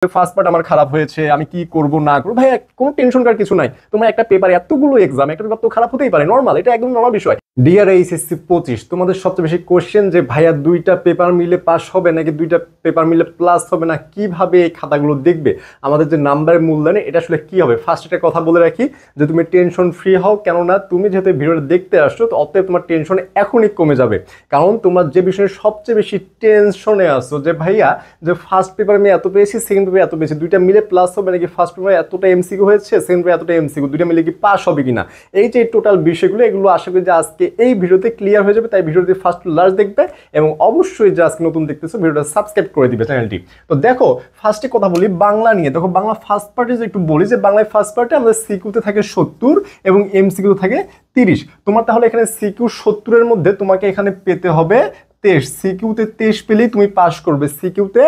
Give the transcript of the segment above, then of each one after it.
First part আমার খারাপ হয়েছে, আমি কি করব না করব, ভাই কোনো টেনশন করার কিছু নাই। তোমার একটা পেপার, এতগুলো এক্সাম, একটা পেপার তো খারাপ হতেই পারে, নর্মাল, এটা একদম নর্মাল বিষয়। ডিআর এইচএসসি 25 তোমাদের সবচেয়ে বেশি কোশ্চেন যে ভাইয়া দুইটা পেপার মিলে পাস হবে নাকি দুইটা পেপার মিলে প্লাস হবে না, কিভাবে এই খাতাগুলো দেখবে, আমাদের যে নাম্বারের মূল্যায়নে এটা আসলে কি হবে। ফার্স্ট একটা কথা বলে রাখি যে তুমি টেনশন ফ্রি হও, কেননা তুমি যেহেতু ভিডিওটা দেখতে আসছো তো অতএব তোমার টেনশন এখনই কমে যাবে। কারণ তোমরা যে বিষয়ে সবচেয়ে বেশি টেনশনে আসছো যে ভাইয়া যে ফার্স্ট পেপার আমি এত পেয়েছি, সেকেন্ড পেপার এত পেয়েছি, দুইটা মিলে প্লাস হবে নাকি, ফার্স্ট পেপার এতটা এমসিকিউ হয়েছে, সেকেন্ড পেপার এতটা এমসিকিউ, দুইটা মিলে কি পাস হবে কিনা, এই যে টোটাল বিষয়গুলো এগুলো আশা করি যে আজকে এই ভিডিওতে ক্লিয়ার হয়ে যাবে। তাই ভিডিওটি ফার্স্ট লাস্ট দেখবে এবং অবশ্যই যে আজকে নতুন দেখতেছো ভিডিওটা সাবস্ক্রাইব করে দিবে চ্যানেলটি। তো দেখো ফার্স্টে কথা বলি বাংলা নিয়ে। দেখো বাংলা ফার্স্ট পার্টে যে একটু বলি যে বাংলায় ফার্স্ট পার্টে আমাদের সিকিউতে থাকে 70 এবং এমসিকিউ থাকে 30। তোমার তাহলে এখানে সিকিউ 70 এর মধ্যে তোমাকে এখানে পেতে হবে 23। সিকিউতে 23 পেলেই তুমি পাস করবে, সিকিউতে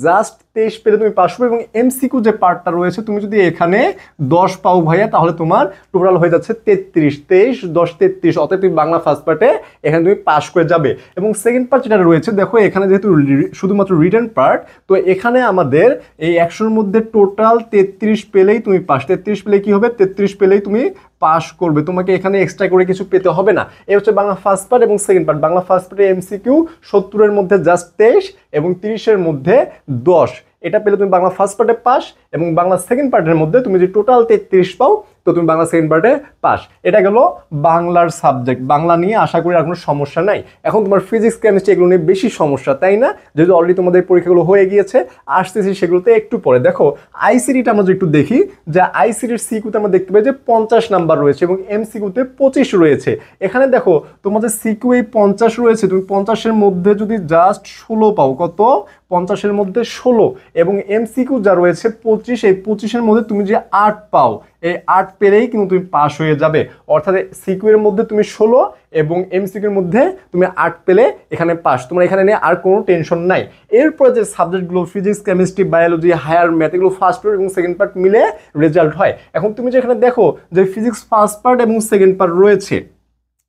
জাস্ট 23 পেলে তুমি পাস করবে। এবং এমসিকিউ যে পার্টটা রয়েছে তুমি যদি এখানে 10 পাও ভাইয়া তাহলে তোমার টোটাল হয়ে যাচ্ছে 33, 23 10 33, অতএব তুমি বাংলা ফার্স্ট পার্টে এখানে তুমি পাস করে যাবে। এবং সেকেন্ড পার্ট যেটা রয়েছে দেখো এখানে যেহেতু শুধুমাত্র রিটেন পার্ট, তো এখানে আমাদের এই 100-র মধ্যে টোটাল 33 পেলেই তুমি পাস। 33 পেলে কি হবে, 33 পেলেই তুমি পাস করবে, তোমাকে এখানে এক্সট্রা করে কিছু পেতে হবে না। এই হচ্ছে বাংলা ফার্স্ট পার্ট এবং সেকেন্ড পার্ট। বাংলা ফার্স্ট পার্টে এমসিকিউ 70-এর মধ্যে জাস্ট 23 এবং 30-এর মধ্যে 10, এটা পেলে তুমি বাংলা ফার্স্ট পার্টে পাস। এবং বাংলা সেকেন্ড পার্টের মধ্যে তুমি যে টোটাল 33 পাও তো তুমি বাংলা সেকেন্ড পার্টে পাস। এটা গেল বাংলার সাবজেক্ট। বাংলা নিয়ে আশা করি আর কোনো সমস্যা নাই। এখন তোমার ফিজিক্স কেমিস্ট্রি এগুলো নিয়ে বেশি সমস্যা, তাই না? যেহেতু অলরেডি তোমাদের পরীক্ষাগুলো হয়ে গিয়েছে, আসতেছি সেগুলোতে একটু পরে। দেখো আইসিডিটা আমরা যদি একটু দেখি যে আইসিডির সিকিউতে আমরা দেখতে পাই যে 50 নাম্বার রয়েছে এবং এমসিকিউতে 25 রয়েছে। এখানে দেখো তোমাদের সিকিউ এই 50 রয়েছে, তুমি 50-এর মধ্যে যদি জাস্ট 16 পাও, কত 50-এর মধ্যে 16, এবং এমসিকিউ যা রয়েছে 25, এই 25-এর মধ্যে তুমি যে 8 পাও, এই 8 পেলেই কিন্তু তুমি পাস হয়ে যাবে। অর্থাৎ সিকিউ এর মধ্যে তুমি 16 এবং এমসিকিউর মধ্যে তুমি 8 পেলে এখানে পাস। তোমার এখানে নিয়ে আর কোনো টেনশন নাই। এরপরে যে সাবজেক্টগুলো physics chemistry biology higher math এগুলো ফার্স্ট পার্ট এবং সেকেন্ড পার্ট মিলে রেজাল্ট হয়। এখন তুমি যে এখানে দেখো যে ফিজিক্স ফার্স্ট পার্ট এবং সেকেন্ড পার্ট রয়েছে,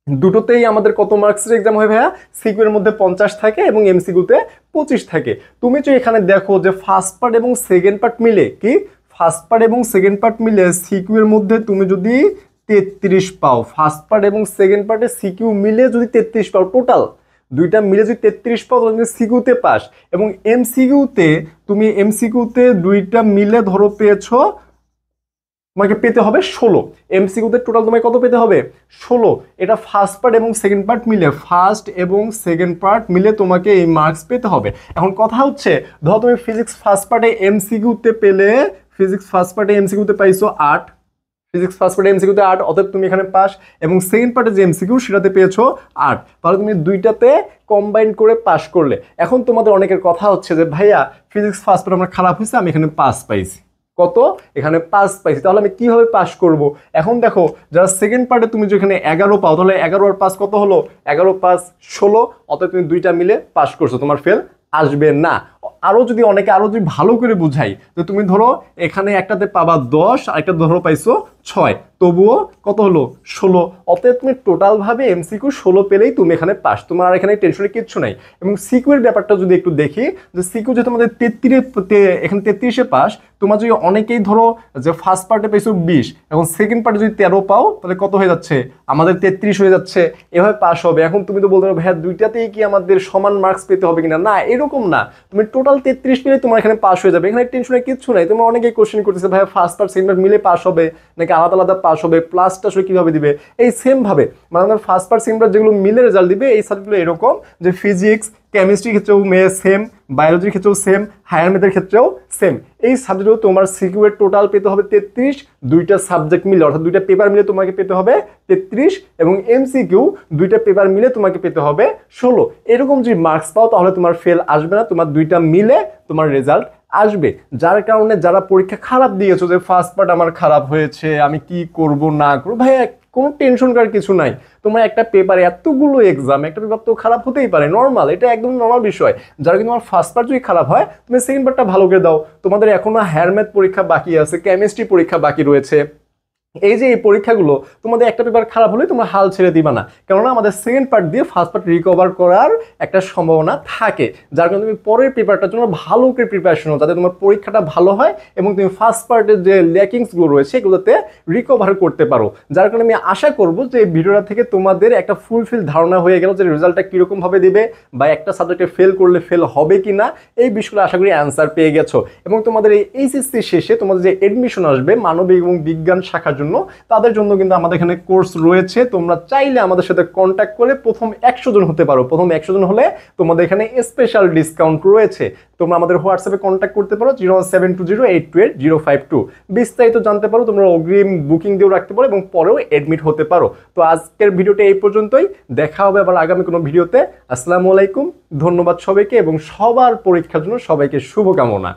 দুটোতেই আমাদের কত মার্কসের এক্সাম হয় ভাইয়া, সিকিউ এর মধ্যে 50 থাকে এবং এমসিকিউতে 25 থাকে। তুমি যে এখানে দেখো যে ফার্স্ট পার্ট এবং সেকেন্ড পার্ট মিলে কি, ফার্স্ট পার্ট এবং সেকেন্ড পার্ট মিলে সিকিউ এর মধ্যে তুমি যদি 33 পাও, ফার্স্ট পার্ট এবং সেকেন্ড পার্টে সিকিউ মিলে যদি 33 পাও, টোটাল দুইটা মিলে যদি 33 পাও তাহলে তুমি সিকিউতে পাস। এবং এমসিকিউতে দুইটা মিলে ধরো পেয়েছো, তোমাকে পেতে হবে 16। এমসিকিউতে টোটাল তোমাকে কত পেতে হবে, 16। এটা ফার্স্ট পার্ট এবং সেকেন্ড পার্ট মিলে, ফার্স্ট এবং সেকেন্ড পার্ট মিলে তোমাকে এই মার্কস পেতে হবে। এখন কথা হচ্ছে ধরো তুমি ফিজিক্স ফার্স্ট পার্টে এমসিকিউতে পেলে, ফিজিক্স ফার্স্ট পার্টে এমসিকিউতে পাইছো 8, ফিজিক্স ফার্স্ট পার্টে এমসিকিউতে 8, অতএব তুমি এখানে পাস। এবং সেকেন্ড পার্টে যে এমসিকিউ সেটাতে পেয়েছো 8, তাহলে তুমি দুইটাতে কম্বাইন করে পাস করলে। এখন তোমাদের অনেকের কথা হচ্ছে যে ভাইয়া ফিজিক্স ফার্স্ট পার্ট আমার খারাপ হয়েছে, আমি এখানে পাস পাইছি, কত এখানে 5 পাইছি, তাহলে আমি কিভাবে পাস করব। এখন দেখো যারা সেকেন্ড পার্টে তুমি যেখানে 11 পাও, তাহলে 11 আর 5 কত হলো, 11 5 16, অতএব তুমি দুইটা মিলে পাস করছো, তোমার ফেল আসবে না। আরো যদি ভালো করে বুঝাই যে তুমি ধরো এখানে একটাতে পাবা 10 আর একটা ধরো পাইছো 6, তবুও কত হলো 16, অতএব তুমি টোটাল ভাবে এমসিকিউ 16 পেলেই তুমি এখানে পাস, তোমার আর এখানে টেনশনের কিচ্ছু নাই। এবং সিকিউ এর ব্যাপারটা যদি একটু দেখি যে সিকিউ যে তোমাদের 33 এখানে 33-এ পাস, তোমার যদি অনেকেই ধরো যে ফার্স্ট পার্টে পেয়েছো 20 এবং সেকেন্ড পার্টে যদি 13 পাও তাহলে কত হয়ে যাচ্ছে, আমাদের 33 হয়ে যাচ্ছে, এভাবে পাস হবে। এখন তুমি তো বলতে পারো ভাইয়া দুইটাতেই কি আমাদের সমান মার্কস পেতে হবে কিনা, না এরকম না, তুমি টোটাল 33 পেলে তোমার এখানে পাস হয়ে যাবে, এখানে টেনশনের কিচ্ছু নাই। তোমার অনেকেই কোশ্চেন করতেছে ভাইয়া ফার্স্ট পার্ট সেকেন্ড পার্ট মিলে পাস হবে নাকি আলাদা আলাদা পাস হবে, প্লাসটা আসলে কিভাবে দিবে, এই সেম ভাবে মানে আমাদের ফার্স্ট পার্ট সেকেন্ড পার্ট যেগুলো মিলে রেজাল্ট দিবে এই সাবজেক্টগুলো এরকম যে ফিজিক্স কেমিস্ট্রির ক্ষেত্রেও সেম, বায়োলজির ক্ষেত্রেও সেম, হায়ার ম্যাথের ক্ষেত্রেও সেম। এই সাবজেক্টগুলো তোমার সিকিউ এর টোটাল পেতে হবে 33, দুইটা সাবজেক্ট মিলে অর্থাৎ দুইটা পেপার মিলে তোমাকে পেতে হবে 33, এবং এমসিকিউ দুইটা পেপার মিলে তোমাকে পেতে হবে 16। এরকম যদি মার্কস পাও তাহলে তোমার ফেল আসবে না, তোমার দুইটা মিলে তোমার রেজাল্ট আসবে। যার কারণে যারা পরীক্ষা খারাপ দিয়েছো যে ফার্স্ট পার্ট আমার খারাপ হয়েছে, আমি কি করব না করব, ভাই কোনো টেনশন করার কিছু নাই। তোমার একটা পেপারে এতগুলো এক্সাম, একটা পেপার তো খারাপ হতেই পারে, নর্মাল, এটা একদম নর্মাল বিষয়। যারা কিন্তু তোমার ফার্স্ট পার্ট যদি খারাপ হয় তুমি সেকেন্ড পার্টটা ভালো করে দাও। তোমাদের এখনো হায়ার ম্যাথ পরীক্ষা বাকি আছে, কেমিস্ট্রি পরীক্ষা বাকি রয়েছে, এই যে এই পরীক্ষাগুলো তোমাদের একটা পেপার খারাপ হলে তোমরা হাল ছেড়ে দিবা না, কেননা আমাদের সেকেন্ড পার্ট দিয়ে ফার্স্ট পার্ট রিকভার করার একটা সম্ভাবনা থাকে, যার কারণে তুমি পরের পেপারটার জন্য ভালো করে প্রিপারেশন হও, যাতে তোমার পরীক্ষাটা ভালো হয় এবং তুমি ফার্স্ট পার্টের যে ল্যাকিংসগুলো রয়েছে এগুলোতে রিকভার করতে পারো। যার কারণে আমি আশা করব যে এই ভিডিওটা থেকে তোমাদের একটা ফুলফিল ধারণা হয়ে গেল যে রেজাল্টটা কীরকমভাবে দেবে বা একটা সাবজেক্টে ফেল করলে ফেল হবে কি না, এই বিষয়গুলো আশা করি অ্যান্সার পেয়ে গেছো। এবং তোমাদের এই এইচএসসি শেষে তোমাদের যে এডমিশন আসবে মানবিক এবং বিজ্ঞান শাখার জন্য, তাদের জন্য কিন্তু আমাদের এখানে কোর্স রয়েছে। তোমরা চাইলে আমাদের সাথে কন্ট্যাক্ট করে প্রথম 100 জন হতে পারো। প্রথম 100 জন হলে তোমাদের এখানে স্পেশাল ডিসকাউন্ট রয়েছে। তোমরা আমাদের হোয়াটসঅ্যাপে কন্ট্যাক্ট করতে পারো 01720828052। বিস্তারিত জানতে পারো, তোমরা অগ্রিম বুকিং দিয়েও রাখতে পারো এবং পরেও এডমিট হতে পারো। তো আজকের ভিডিওটা এই পর্যন্তই, দেখা হবে আবার আগামী কোনো ভিডিওতে। আসসালামু আলাইকুম, ধন্যবাদ সবাইকে এবং সবার পরীক্ষার জন্য সবাইকে শুভকামনা।